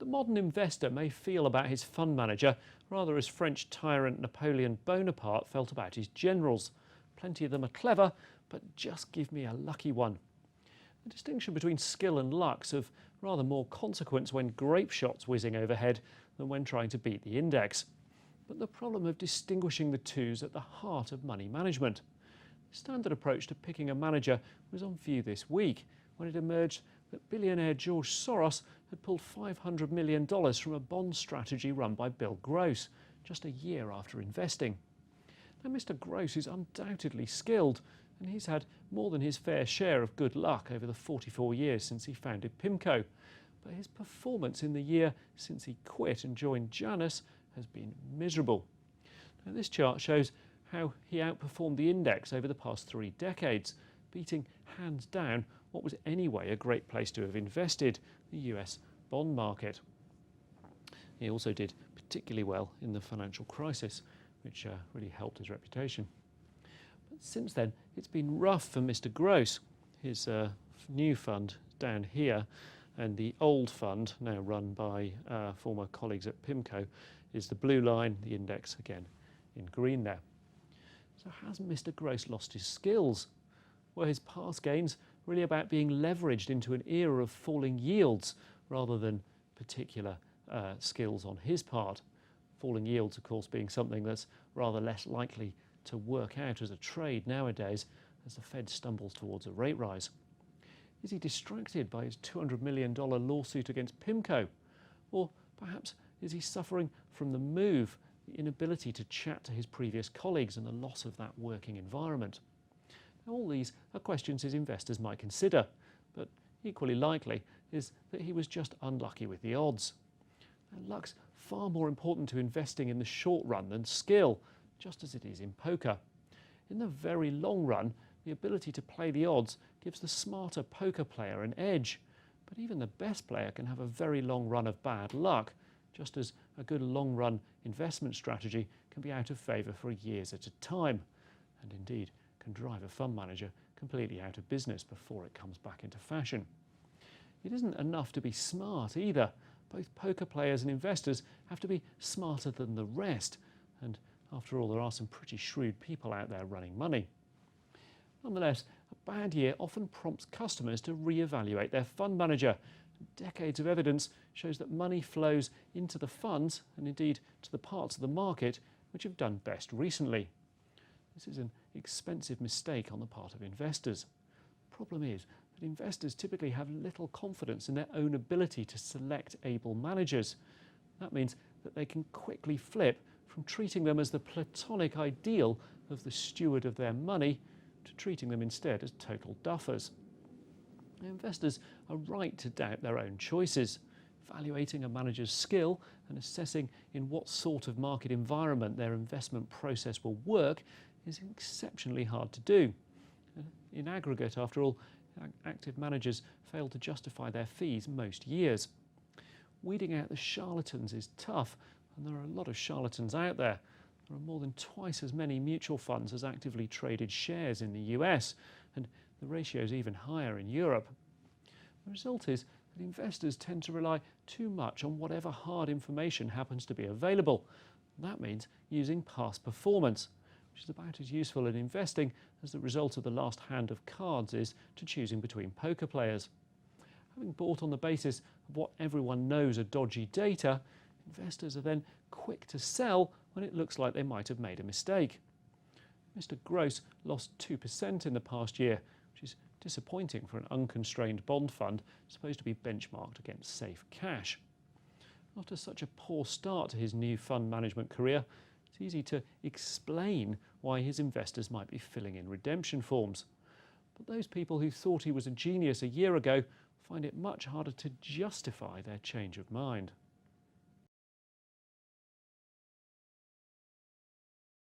the modern investor may feel about his fund manager rather as French tyrant Napoleon Bonaparte felt about his generals. Plenty of them are clever, but just give me a lucky one. The distinction between skill and luck's of rather more consequence when grape shots whizzing overhead than when trying to beat the index. But the problem of distinguishing the two's at the heart of money management. The standard approach to picking a manager was on view this week when it emerged that billionaire George Soros had pulled $500 million from a bond strategy run by Bill Gross just a year after investing. Now, Mr. Gross is undoubtedly skilled, and he's had more than his fair share of good luck over the 44 years since he founded PIMCO. But his performance in the year since he quit and joined Janus has been miserable. Now, this chart shows how he outperformed the index over the past 3 decades, beating hands down what was anyway a great place to have invested, the US bond market. He also did particularly well in the financial crisis, which really helped his reputation. But since then, it's been rough for Mr. Gross. His new fund down here, and the old fund, now run by former colleagues at PIMCO, is the blue line, the index again in green there. So hasn't Mr. Gross lost his skills? Were his past gains really about being leveraged into an era of falling yields rather than particular skills on his part? Falling yields, of course, being something that's rather less likely to work out as a trade nowadays as the Fed stumbles towards a rate rise. Is he distracted by his $200 million lawsuit against PIMCO? Or perhaps is he suffering from the move, the inability to chat to his previous colleagues and the loss of that working environment? Now, all these are questions his investors might consider, but equally likely is that he was just unlucky with the odds. Now, luck's far more important to investing in the short run than skill, just as it is in poker. In the very long run, the ability to play the odds gives the smarter poker player an edge. But even the best player can have a very long run of bad luck, just as a good long-run investment strategy can be out of favour for years at a time, and indeed can drive a fund manager completely out of business before it comes back into fashion. It isn't enough to be smart either. Both poker players and investors have to be smarter than the rest, and after all, there are some pretty shrewd people out there running money. Nonetheless, a bad year often prompts customers to re-evaluate their fund manager. Decades of evidence shows that money flows into the funds and indeed to the parts of the market which have done best recently. This is an expensive mistake on the part of investors. The problem is that investors typically have little confidence in their own ability to select able managers. That means that they can quickly flip from treating them as the platonic ideal of the steward of their money to treating them instead as total duffers. Investors are right to doubt their own choices. Evaluating a manager's skill and assessing in what sort of market environment their investment process will work is exceptionally hard to do. In aggregate, after all, active managers fail to justify their fees most years. Weeding out the charlatans is tough, and there are a lot of charlatans out there. There are more than twice as many mutual funds as actively traded shares in the US, and the ratio is even higher in Europe. The result is that investors tend to rely too much on whatever hard information happens to be available. That means using past performance, which is about as useful in investing as the result of the last hand of cards is to choosing between poker players. Having bought on the basis of what everyone knows are dodgy data, investors are then quick to sell when it looks like they might have made a mistake. Mr. Gross lost 2% in the past year, which is disappointing for an unconstrained bond fund supposed to be benchmarked against safe cash. After such a poor start to his new fund management career, it's easy to explain why his investors might be filling in redemption forms. But those people who thought he was a genius a year ago find it much harder to justify their change of mind.